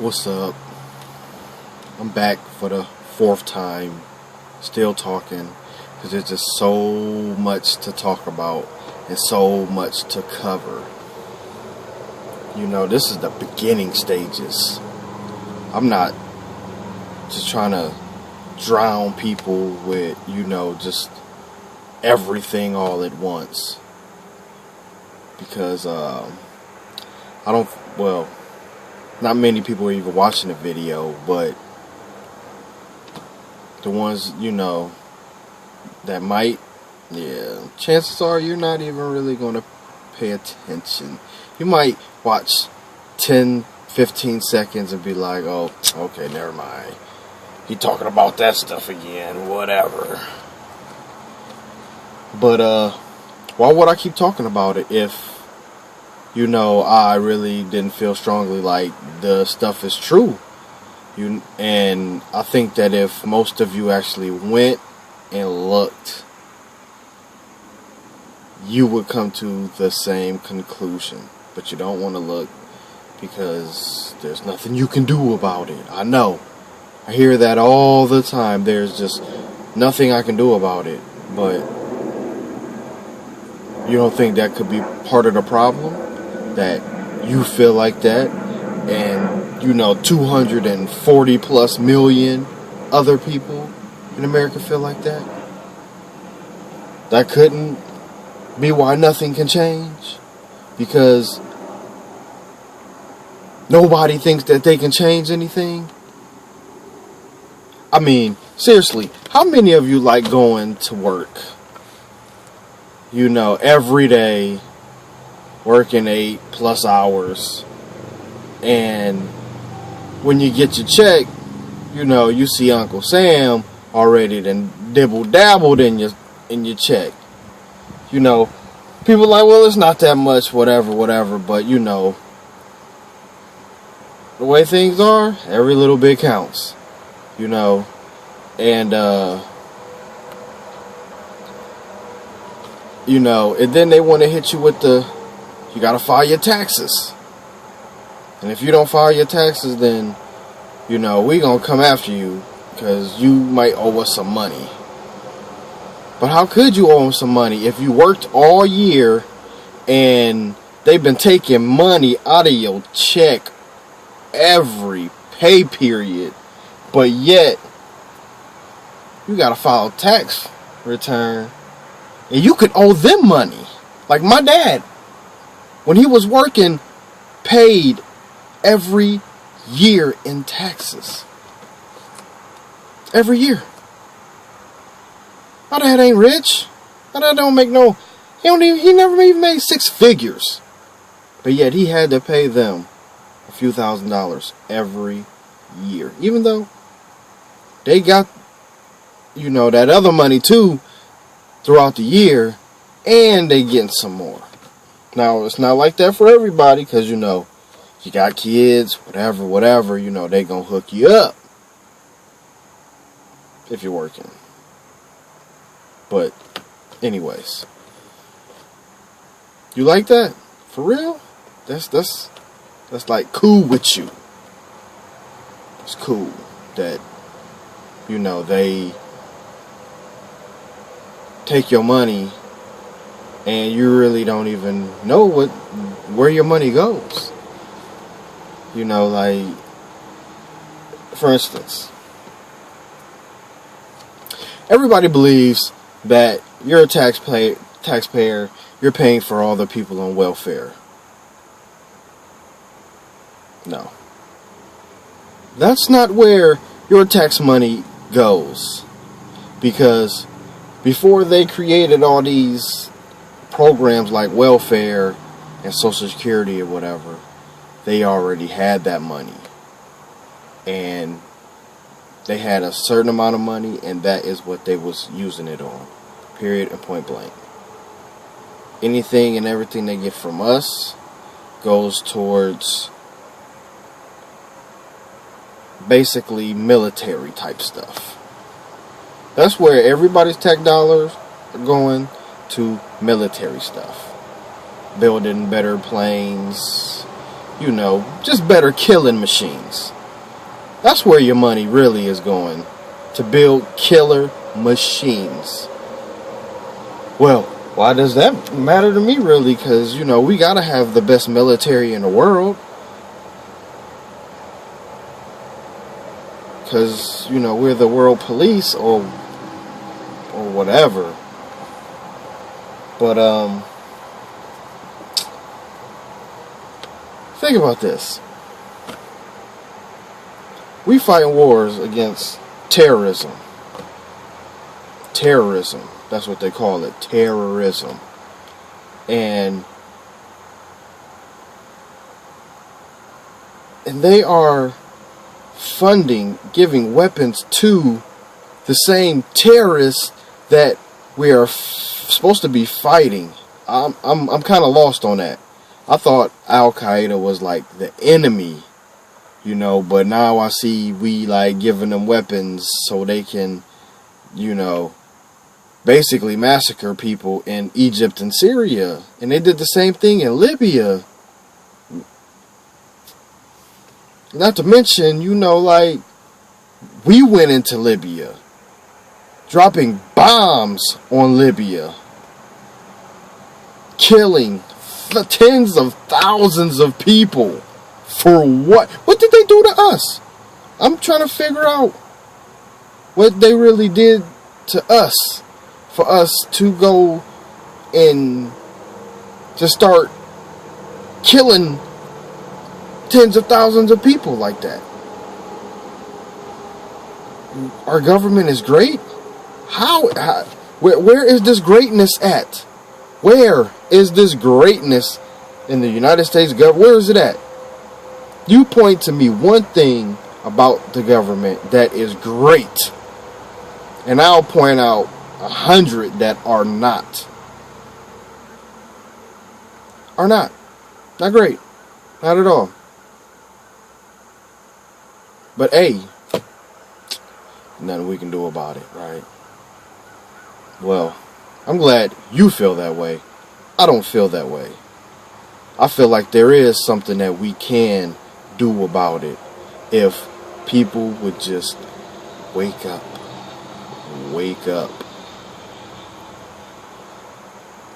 What's up? I'm back for the fourth time, still talking, because there's just so much to talk about and so much to cover. You know, this is the beginning stages. I'm not just trying to drown people with, just everything all at once. Because, not many people are even watching the video, but the ones, that might, chances are you're not even really going to pay attention. You might watch 10, 15 seconds and be like, oh, okay, never mind. He talking about that stuff again, whatever. But, why would I keep talking about it if, I really didn't feel strongly like the stuff is true? And I think that if most of you actually went and looked, you would come to the same conclusion. But you don't want to look because there's nothing you can do about it. I know. I hear that all the time. There's just nothing I can do about it. But you don't think that could be part of the problem? That you feel like that, and 240 plus million other people in America feel like that? That couldn't be why nothing can change? Because nobody thinks that they can change anything? I mean, seriously, how many of you like going to work? Every day, working 8+ hours, and when you get your check, you see Uncle Sam already done dibble-dabbled in your check. People like, well, it's not that much, whatever, but the way things are, every little bit counts, and and then they want to hit you with you gotta file your taxes. And if you don't file your taxes, then, we gonna come after you because you might owe us some money. But how could you owe them some money if you worked all year and they've been taking money out of your check every pay period, but yet you gotta file a tax return and you could owe them money? Like my dad, when he was working, paid every year in taxes. Every year. My dad ain't rich. My dad don't make he never even made six figures. But yet he had to pay them a few $1,000s every year. Even though they got, that other money too throughout the year, and they getting some more. Now, it's not like that for everybody, because, you got kids, whatever, they gonna hook you up if you're working. But, anyways. You like that? For real? That's like cool with you. It's cool that, they take your money and you really don't even know where your money goes. Like, for instance, everybody believes that you're a taxpayer, you're paying for all the people on welfare. No. That's not where your tax money goes. Because before they created all these programs like welfare and Social Security or whatever, they already had that money. And they had a certain amount of money, and that is what they was using it on. Period and point blank. Anything and everything they get from us goes towards basically military type stuff. That's where everybody's tax dollars are going to, military stuff. Building better planes, just better killing machines. That's where your money really is going. To build killer machines. Well, why does that matter to me really? Because, you know, we gotta have the best military in the world. Because, you know, we're the world police or whatever. But, think about this. We fight wars against terrorism. Terrorism. That's what they call it. Terrorism. And they are funding, giving weapons to the same terrorists that we are supposed to be fighting. I'm kind of lost on that. I thought Al Qaeda was like the enemy, you know, but now I see we like giving them weapons so they can, you know, basically massacre people in Egypt and Syria. And they did the same thing in Libya. Not to mention, you know, like, we went into Libya, dropping bombs on Libya, killing tens of thousands of people. For what? What did they do to us? I'm trying to figure out what they really did to us for us to go and just start killing tens of thousands of people like that. Our government is great? Where is this greatness at? Where is this greatness in the United States government? Where is it at? You point to me one thing about the government that is great, and I'll point out 100 that are not. Are not. Not great. Not at all. But hey, nothing we can do about it, right? Well, I'm glad you feel that way. I don't feel that way. I feel like there is something that we can do about it if people would just wake up. Wake up.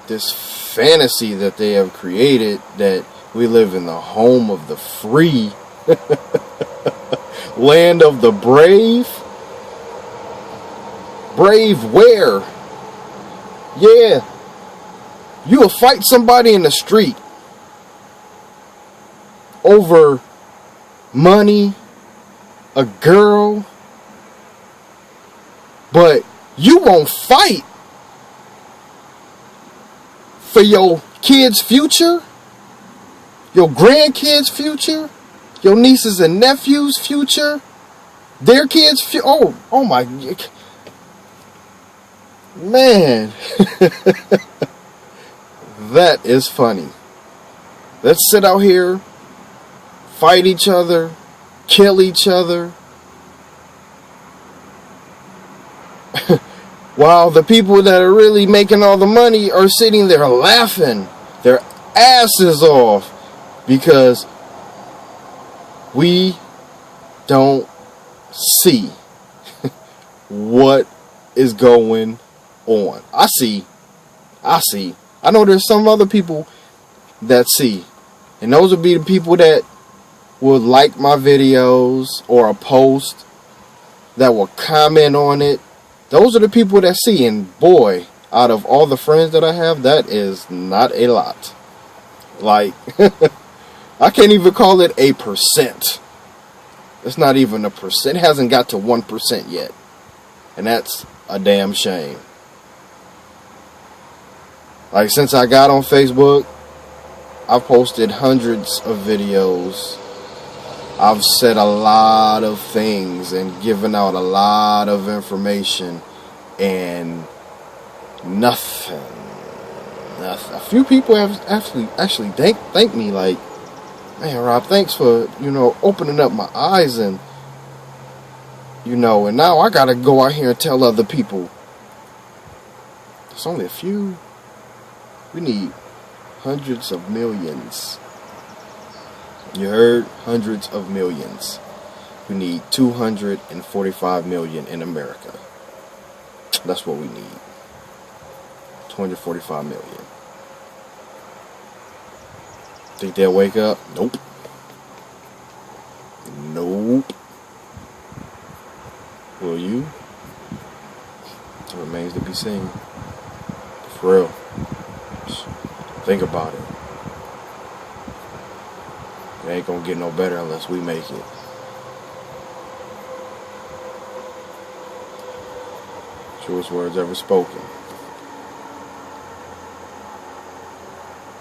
This fantasy that they have created that we live in the home of the free, land of the brave. Brave where? Yeah. You will fight somebody in the street over money, a girl, but you won't fight for your kids' future, your grandkids' future, your nieces and nephews' future, their kids' future. Oh my, man. That is funny. Let's sit out here, fight each other, kill each other, while the people that are really making all the money are sitting there laughing their asses off because we don't see what is going on. I see. I know there's some other people that see. And those would be the people that will like my videos or a post, that will comment on it. Those are the people that see. And boy, out of all the friends that I have, that is not a lot. Like, I can't even call it a percent. It's not even a percent. It hasn't got to 1% yet. And that's a damn shame. Like, since I got on Facebook, I've posted hundreds of videos. I've said a lot of things and given out a lot of information, and nothing. A few people have actually thanked me, like, man, Rob, thanks for, opening up my eyes, and, and now I gotta go out here and tell other people. It's only a few. We need hundreds of millions. You heard? Hundreds of millions. We need 245 million in America. That's what we need. 245 million. Think they'll wake up? Nope. Nope. Will you? It remains to be seen. For real. Think about it. It ain't gonna get no better unless we make it. Truest words ever spoken.